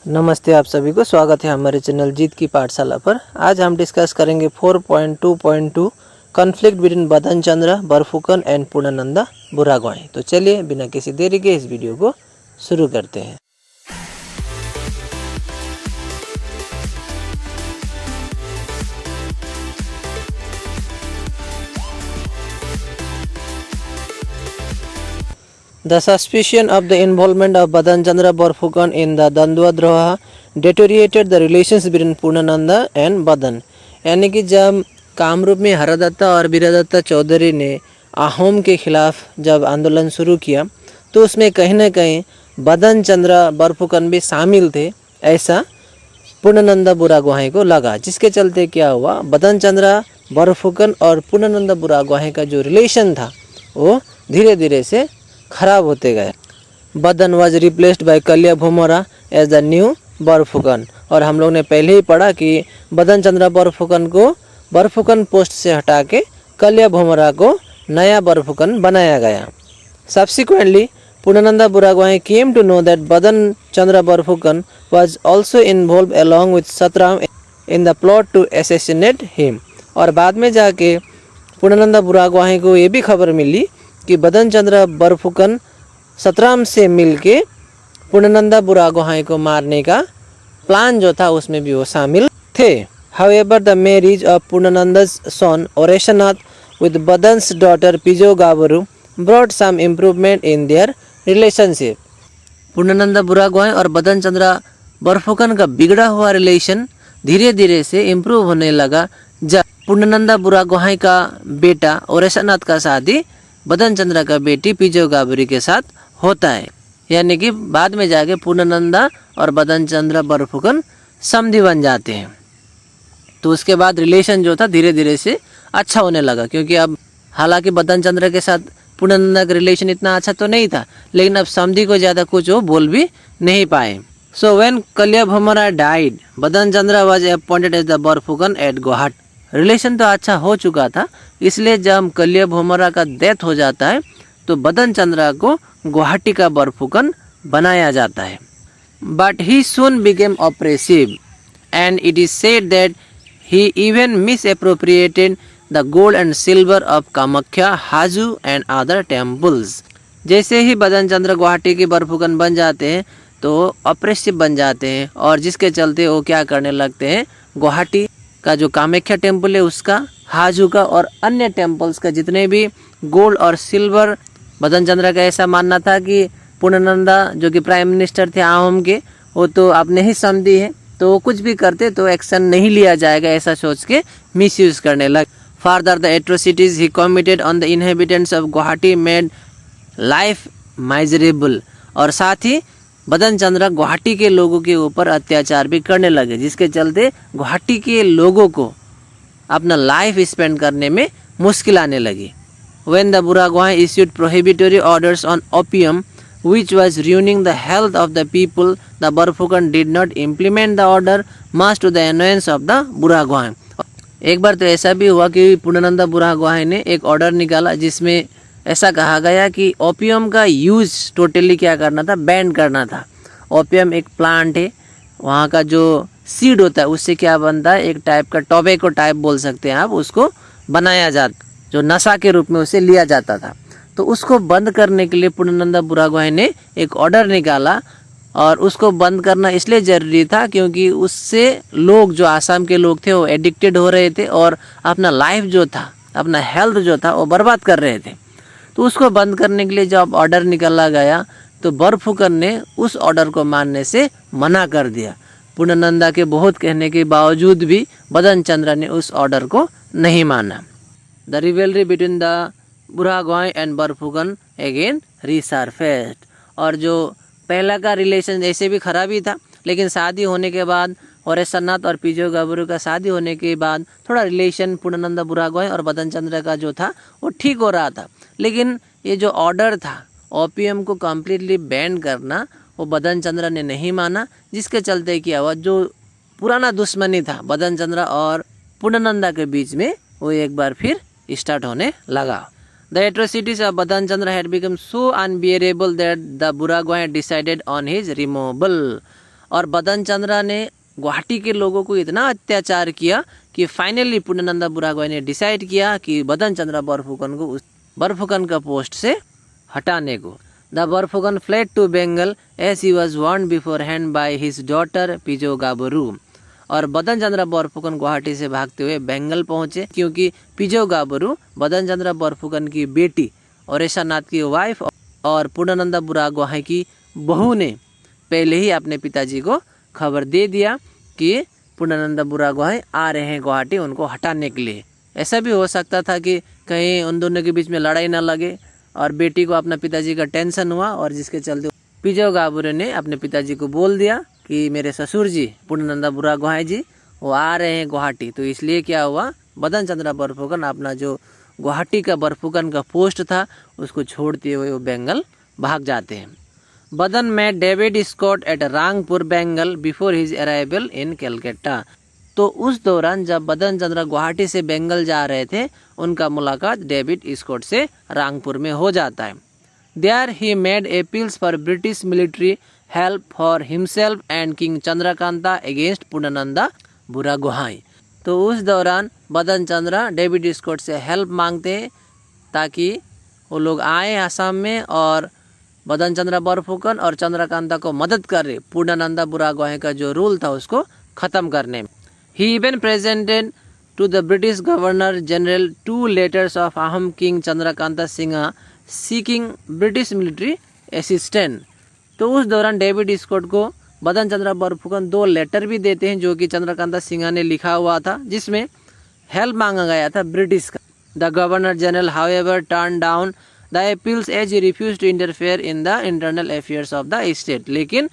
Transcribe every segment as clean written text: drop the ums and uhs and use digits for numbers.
नमस्ते, आप सभी को स्वागत है हमारे चैनल जीत की पाठशाला पर। आज हम डिस्कस करेंगे 4.2.2 कॉन्फ्लिक्ट बिटवीन बदन चंद्र, बरफुकन एंड पूर्णानंदा बुरागोहाई। तो चलिए बिना किसी देरी के इस वीडियो को शुरू करते हैं। The suspicion of the involvement of Badan Chandra Borphukan in the Dandua Droha deteriorated the relations between Purnananda and Badan। यानी कि जब कामरूप में हरदत्ता और वीरदत्ता चौधरी ने आहोम के खिलाफ जब आंदोलन शुरू किया तो उसमें कहीं ना कहीं बदन चंद्र बरफुकन भी शामिल थे, ऐसा पूर्णानंदा बुरागोहाई को लगा। जिसके चलते क्या हुआ, बदन चंद्र बरफुकन और पूर्णानंदा बुरागोहाई का जो रिलेशन था वो धीरे धीरे से खराब होते गए। बदन was replaced by Kalia Bhomora as the new Barphukan. और हम लोग ने पहले ही पढ़ा कि बदन चंद्र बरफुकन को बरफुकन पोस्ट से हटा के कलिया भूमरा को नया बरफुकन बनाया गया। Subsequently Purnananda Buragohain came to know that Badan Chandra Barphukan was also involve along with Satram in the plot to assassinate him. और बाद में जाके पूर्णानंदा बुरागोहाई को ये भी खबर मिली कि बदन चंद्र बरफुकन सतराम से मिलके पूर्णानंदा बुरागोहाई को मारने का प्लान जो था उसमें भी वो शामिल थे। However the marriage of Purnananda's son Oreshnath with Badan's daughter Pijou Gabharu brought some improvement in their relationship। Purnananda Buragohain और बदन चंद्र बरफुकन का बिगड़ा हुआ रिलेशन धीरे धीरे से इम्प्रूव होने लगा जब पूर्णानंदा बुरागोहाई का बेटा ओरेशनाथ का शादी बदन चंद्र का बेटी पिजो गाबरी के साथ होता है। यानी कि बाद में जाके पूर्णानंदा और बदन चंद्र बरफुकन समधी बन जाते हैं। तो उसके बाद रिलेशन जो था धीरे धीरे से अच्छा होने लगा, क्योंकि अब हालांकि बदन चंद्र के साथ पूर्णानंदा का रिलेशन इतना अच्छा तो नहीं था, लेकिन अब समधी को ज़्यादा कुछ वो बोल भी नहीं पाए। सो व्हेन कलिया Bhomora died Badan Chandra was appointed as the Barphukan at Guwahati. Relation तो अच्छा हो चुका था, इसलिए जब कलिया भूमरा का डेथ हो जाता है तो बदन चंद्र को गुवाहाटी का बरफुकन बनाया जाता है। But he soon became oppressive and it is said that he even misappropriated the gold and silver of Kamakhya, Hajo and other temples. जैसे ही बदन चंद्र गुवाहाटी के बरफुकन बन जाते हैं तो ऑपरेसिव बन जाते हैं, और जिसके चलते वो क्या करने लगते हैं, गुवाहाटी का जो कामाख्या टेम्पल है उसका, हाजू का और अन्य टेम्पल्स का जितने भी गोल्ड और सिल्वर, बदन चंद्र का ऐसा मानना था कि पूर्णानंदा जो कि प्राइम मिनिस्टर थे आहोम के, वो तो अपने ही समधी है, तो वो कुछ भी करते तो एक्शन नहीं लिया जाएगा, ऐसा सोच के मिसयूज करने लगे। Further the atrocities he committed on the inhabitants of Guwahati made life miserable. और साथ ही बदन चंद्र गुवाहाटी के लोगों के ऊपर अत्याचार भी करने लगे, जिसके चलते गुवाहाटी के लोगों को अपना लाइफ स्पेंड करने में मुश्किल आने लगी। When the Buragohai issued prohibitory orders on opium, which was ruining the health of the people, the Barfukan did not implement the order, much to the annoyance of the Buragohai। एक बार तो ऐसा भी हुआ कि पूर्णानंदा बुरागोहाई ने एक ऑर्डर निकाला जिसमें ऐसा कहा गया कि ओपियम का यूज टोटली क्या करना था, बैन करना था। ओपियम एक प्लांट है, वहाँ का जो सीड होता है उससे क्या बनता है, एक टाइप का टोबैको टाइप बोल सकते हैं आप, उसको बनाया जाता, जो नशा के रूप में उसे लिया जाता था। तो उसको बंद करने के लिए पूर्णानंदा बुरागोहाई ने एक ऑर्डर निकाला, और उसको बंद करना इसलिए ज़रूरी था क्योंकि उससे लोग, जो आसाम के लोग थे, वो एडिक्टेड हो रहे थे और अपना लाइफ जो था, अपना हेल्थ जो था वो बर्बाद कर रहे थे। तो उसको बंद करने के लिए जब ऑर्डर निकाला गया तो बरफुकन ने उस ऑर्डर को मानने से मना कर दिया। पूर्णानंदा के बहुत कहने के बावजूद भी बदन चंद्र ने उस ऑर्डर को नहीं माना। The rivalry between the Buragohain and Barphukan again resurfaced. और जो पहला का रिलेशन ऐसे भी खराब ही था, लेकिन शादी होने के बाद, ओरेशनाथ और पिजो गाबरू का शादी होने के बाद थोड़ा रिलेशन पूर्णानंदा बुरागोहाई और बदन चंद्र का जो था वो ठीक हो रहा था। लेकिन ये जो ऑर्डर था ओपीएम को कम्प्लीटली बैन करना, वो बदन चंद्र ने नहीं माना, जिसके चलते क्या हुआ, जो पुराना दुश्मनी था बदन चंद्र और पूर्णानंदा के बीच में, वो एक बार फिर स्टार्ट होने लगा। The atrocities of Badan Chandra had become so unbearable that the Buragohai decided on his removal। और बदन चंद्र ने गुवाहाटी के लोगों को इतना अत्याचार किया कि फाइनली पूर्णानंद बुरागोहाई ने डिसाइड किया कि बदन चंद्र बरफुकन को उस बरफुकन का पोस्ट से हटाने को। The Barphukan fled to Bengal as he was warned beforehand by his daughter Pijou Gabharu. और बदन चंद्र बरफुकन गुवाहाटी से भागते हुए बंगाल पहुंचे, क्योंकि पिजो गाबरू बदन चंद्र बरफुकन की बेटी और ऐशानाथ की वाइफ और पूर्णानंद बुरागोहाई की बहू ने पहले ही अपने पिताजी को खबर दे दिया कि पूर्णानंद बुरागोहाई आ रहे हैं गुवाहाटी उनको हटाने के लिए। ऐसा भी हो सकता था कि कहीं उन दोनों के बीच में लड़ाई ना लगे और बेटी को अपना पिताजी का टेंशन हुआ, और जिसके चलते पिजो गाबरू ने अपने पिताजी को बोल दिया कि मेरे ससुर जी पूर्णानंद बुरागोहाई जी वो आ रहे हैं गुवाहाटी। तो इसलिए क्या हुआ, बदन चंद्र बरफुकन अपना जो गुवाहाटी का बरफुकन का पोस्ट था उसको छोड़ते हुए वो बंगाल भाग जाते हैं। बदन में David Scott at Rangpur Bengal before his arrival in Calcutta. तो उस दौरान जब बदन चंद्र गुवाहाटी से बंगाल जा रहे थे उनका मुलाकात डेविड स्कॉट से रांगपुर में हो जाता है। There he made appeals for British military help for himself and king Chandrakanta against Purnananda Buragohain. तो उस दौरान बदन चंद्र डेविड स्कॉट से हेल्प मांगते हैं ताकि वो लोग आए आसाम में और बदन चंद्र बरफुकन और चंद्रकांता को मदद करे पूर्णानंद बुरागोहाई का जो रूल था उसको ख़त्म करने में। He even presented to the British governor general 2 letters of Ahom king Chandrakanta Singh seeking British military assistant. तो उस दौरान डेविड स्कॉट को बदन चंद्र बरफुकन 2 लेटर भी देते हैं जो कि चंद्रकांता सिंह ने लिखा हुआ था, जिसमें हेल्प मांगा गया था ब्रिटिश का। The governor general however turn down the appeals as he refuse to interfere in the internal affairs of the state. लेकिन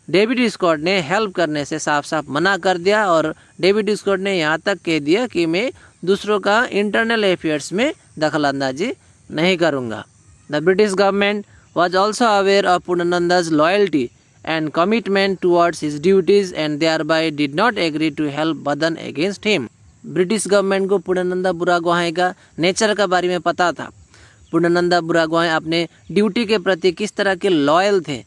डेविड स्कॉट ने हेल्प करने से साफ साफ मना कर दिया और डेविड स्कॉट ने यहाँ तक कह दिया कि मैं दूसरों का इंटरनल अफेयर्स में दखलंदाजी नहीं करूँगा। The British government was also aware of Purnananda's loyalty and commitment towards his duties and thereby did not agree to help Badan against him. British government को पूर्णानंद बुरागोहाई का नेचर का बारे में पता था। पूर्णानंद बुरागोहाई अपने ड्यूटी के प्रति किस तरह के लॉयल थे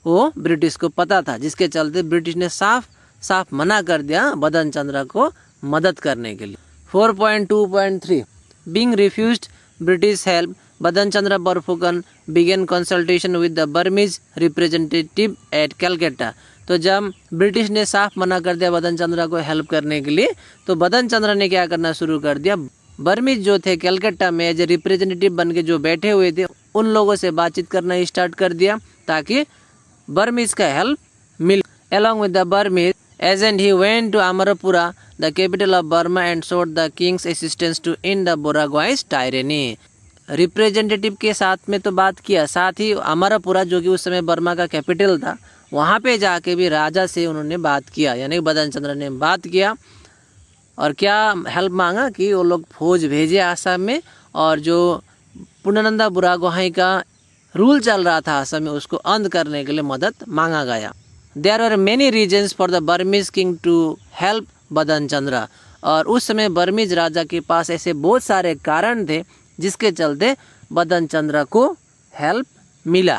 वो ब्रिटिश को पता था, जिसके चलते ब्रिटिश ने साफ साफ मना कर दिया बदन चंद्र को मदद करने के लिए। 4.2.3 Being refused British help, Badan Chandra Barphukan began consultation with the Burmese representative at Calcutta. तो जब ब्रिटिश ने साफ मना कर दिया बदन चंद्र को हेल्प करने के लिए, तो बदन चंद्र ने क्या करना शुरू कर दिया, बर्मीज जो थे कलकत्ता में एज ए रिप्रेजेंटेटिव बन के जो बैठे हुए थे उन लोगों से बातचीत करना स्टार्ट कर दिया ताकि बर्मीज का हेल्प मिले। Along with the Burmese agent he went to Amarapura the capital of Burma and sought the king's assistance to in the Buragohain's tyranny. Representative के साथ में तो बात किया, साथ ही अमरपुरा जो कि उस समय बर्मा का कैपिटल था वहाँ पे जाके भी राजा से उन्होंने बात किया, यानी बदन चंद्र ने बात किया और क्या हेल्प मांगा कि वो लोग फौज भेजे आसाम में और जो पूर्णानंद बुरागोहाई का रूल चल रहा था आसाम में उसको अंत करने के लिए मदद मांगा गया। There are many reasons for the Burmese king to help Badan Chandra. और उस समय बर्मीज राजा के पास ऐसे बहुत सारे कारण थे जिसके चलते बदन चंद्र को हेल्प मिला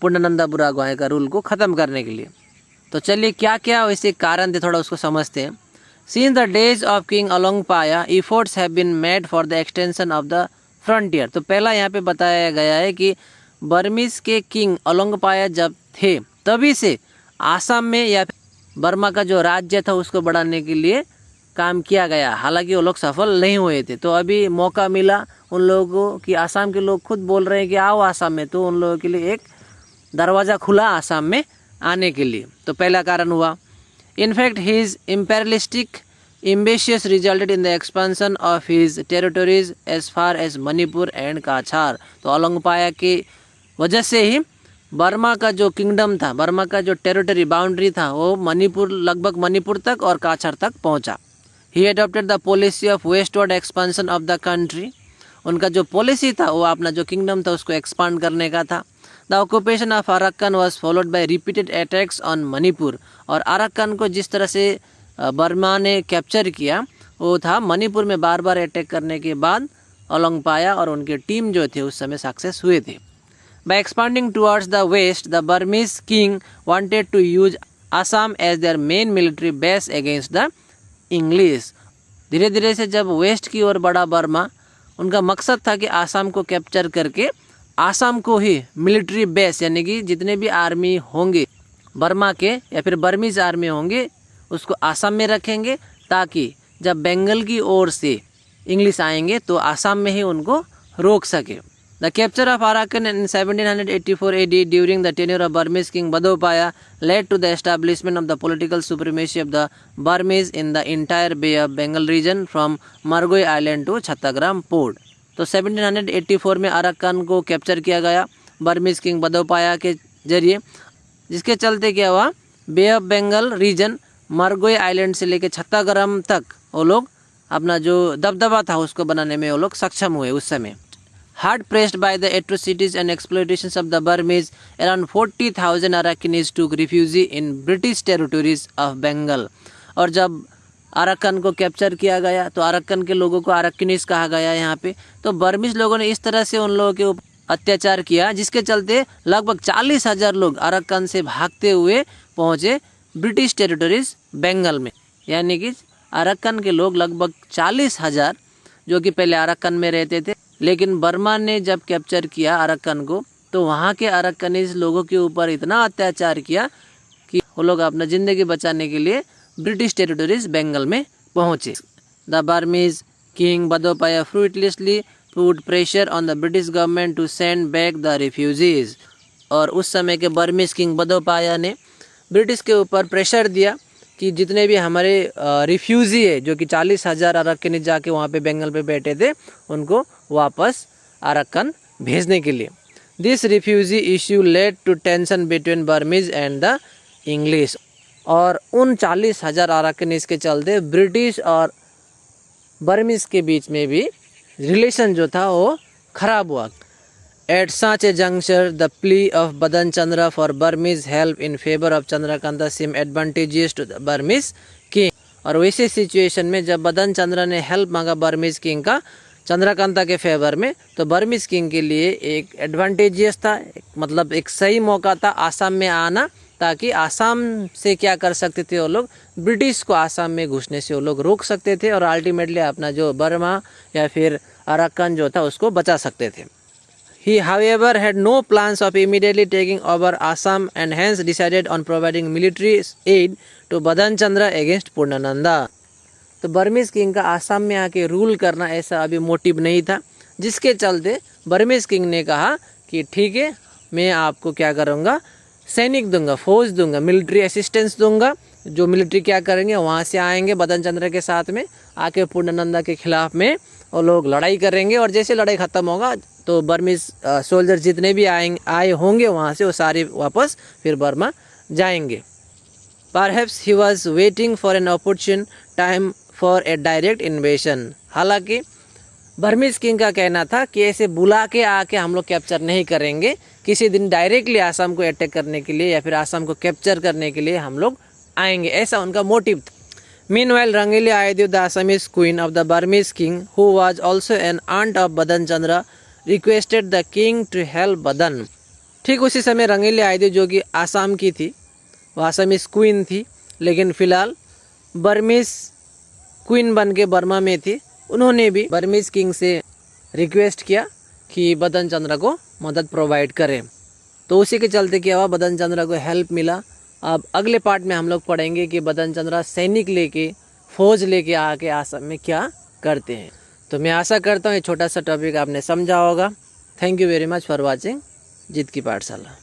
पूर्णानंद बुरागोहाई का रूल को ख़त्म करने के लिए। तो चलिए क्या क्या वैसे कारण थे थोड़ा उसको समझते हैं। Since the days of king Alaungpaya efforts have been made for the extension of the frontier. तो पहला यहाँ पे बताया गया है कि बर्मीज के किंग अलोंगपाया जब थे तभी से आसाम में या बर्मा का जो राज्य था उसको बढ़ाने के लिए काम किया गया, हालांकि वो लोग सफल नहीं हुए थे। तो अभी मौका मिला उन लोगों को कि आसाम के लोग खुद बोल रहे हैं कि आओ आसाम में, तो उन लोगों के लिए एक दरवाज़ा खुला आसाम में आने के लिए। तो पहला कारण हुआ। In fact his imperialistic ambitious resulted in the expansion of his territories as far as Manipur and Cachar. तो अलोंगपाया की वजह से ही बर्मा का जो किंगडम था, बर्मा का जो टेरिटरी बाउंड्री था वो मणिपुर, लगभग मणिपुर तक और काछार तक पहुंचा। He adopted the policy of westward expansion of the country. उनका जो पॉलिसी था वो अपना जो किंगडम था उसको एक्सपांड करने का था। The occupation of Arakan was followed by repeated attacks on Manipur. और अरक्कन को जिस तरह से बर्मा ने कैप्चर किया वो था मणिपुर में बार बार अटैक करने के बाद अलोंगपाया और उनकी टीम जो थे उस समय सक्सेस हुए थे। By expanding towards the west, the Burmese king wanted to use Assam as their main military base against the English. धीरे धीरे से जब वेस्ट की ओर बढ़ा बर्मा, उनका मकसद था कि आसाम को कैप्चर करके आसाम को ही मिलिट्री बेस यानी कि जितने भी आर्मी होंगे बर्मा के या फिर बर्मीज आर्मी होंगे उसको आसाम में रखेंगे, ताकि जब बंगाल की ओर से इंग्लिश आएंगे तो आसाम में ही उनको रोक सके। The capture of Arakan in 1784 AD during the tenure of Burmese king Bodawpaya led to the establishment of the political supremacy of the Burmese in the entire Bay of Bengal region from Mergui island to Chattagram port. तो 1784 में Arakan को capture किया गया Burmese king बदोपाया के जरिए, जिसके चलते क्या हुआ, बे ऑफ बंगाल रीजन मरगोई आइलैंड से लेकर छत्ताग्राम तक वो लोग अपना जो दबदबा था उसको बनाने में वो लोग सक्षम हुए उस समय। Hard pressed by the atrocities and exploitations of the Burmese, around 40,000 Arakanese took refugee in British territories of Bengal. और जब अराकन को कैप्चर किया गया तो अराकन के लोगों को अराकनीज कहा गया यहाँ पे। तो बर्मीज लोगों ने इस तरह से उन लोगों के ऊपर अत्याचार किया, जिसके चलते लगभग 40,000 लोग अराकन से भागते हुए पहुँचे ब्रिटिश टेरिटरीज बंगाल में। यानी कि अराकन के लोग लगभग 40,000 जो कि पहले अराकन में रहते थे, लेकिन बर्मा ने जब कैप्चर किया अराकन को तो वहाँ के अराकनीज लोगों के ऊपर इतना अत्याचार किया कि वो लोग अपना ज़िंदगी बचाने के लिए ब्रिटिश टेरिटरीज बंगाल में पहुँचे। The Burmese king Bodawpaya fruitlessly put pressure on the British government to send back the refugees. और उस समय के बर्मीज किंग बदोपाया ने ब्रिटिश के ऊपर प्रेशर दिया कि जितने भी हमारे रिफ्यूजी है, जो कि 40,000 अराकनीज जाके वहाँ पे बंगाल पे बैठे थे, उनको वापस अराकन भेजने के लिए। This refugee issue led to tension between Burmese and the English. और उन 40,000 अराकनीज के चलते ब्रिटिश और बर्मीज के बीच में भी रिलेशन जो था वो खराब हुआ। At such a juncture, the plea of Badan Chandra for Burmese help in favor of Chandrakanta seemed advantageous to the Burmese king। और वैसे सिचुएशन में जब बदन चंद्र ने हेल्प मांगा बर्मीज किंग का चंद्रकांता के फेवर में, तो बर्मीज किंग के लिए एक एडवांटेजियस था, मतलब एक सही मौका था आसाम में आना, ताकि आसाम से क्या कर सकते थे वो लोग, ब्रिटिश को आसाम में घुसने से वो लोग रोक सकते थे और अल्टीमेटली अपना जो बर्मा या फिर अराकन जो था उसको बचा सकते थे। He, however, had no plans of immediately taking over Assam and hence decided on providing military aid to Badan Chandra against Purnananda। तो बर्मीज किंग का आसाम में आके रूल करना ऐसा अभी मोटिव नहीं था, जिसके चलते बर्मीज किंग ने कहा कि ठीक है, मैं आपको क्या करूँगा, सैनिक दूंगा, फौज दूंगा, मिलिट्री असिस्टेंस दूंगा। जो मिलिट्री क्या करेंगे, वहाँ से आएंगे बदन चंद्र के साथ में, आके पूर्णानंदा के खिलाफ में वो लोग लड़ाई करेंगे। और जैसे लड़ाई ख़त्म होगा तो बर्मीज सोल्जर जितने भी आए होंगे वहाँ से वो सारे वापस फिर बर्मा जाएंगे। Perhaps he was waiting for an opportune time for a direct invasion. हालांकि बर्मीज किंग का कहना था कि ऐसे बुला के आके हम लोग कैप्चर नहीं करेंगे, किसी दिन डायरेक्टली आसाम को अटैक करने के लिए या फिर आसाम को कैप्चर करने के लिए हम लोग आएंगे, ऐसा उनका मोटिव था। Meanwhile, Rangelia Ayodhya, the Assamese queen of the Burmese king, who was also an aunt of Badan Chandra, requested the king to help Badan। ठीक उसी समय रंगेली आयदे जो कि आसाम की थी, वो आसामीज क्वीन थी, लेकिन फ़िलहाल बर्मीज क्वीन बन के बर्मा में थी। उन्होंने भी बर्मीज किंग से रिक्वेस्ट किया कि बदन चंद्र को मदद प्रोवाइड करें। तो उसी के चलते क्या हुआ, बदन चंद्र को हेल्प मिला। अब अगले पार्ट में हम लोग पढ़ेंगे कि बदन चंद्र सैनिक लेके, फौज लेके आके आसाम में क्या करते हैं। तो मैं आशा करता हूँ ये छोटा सा टॉपिक आपने समझा होगा। Thank you very much for watching Jeet की पाठशाला।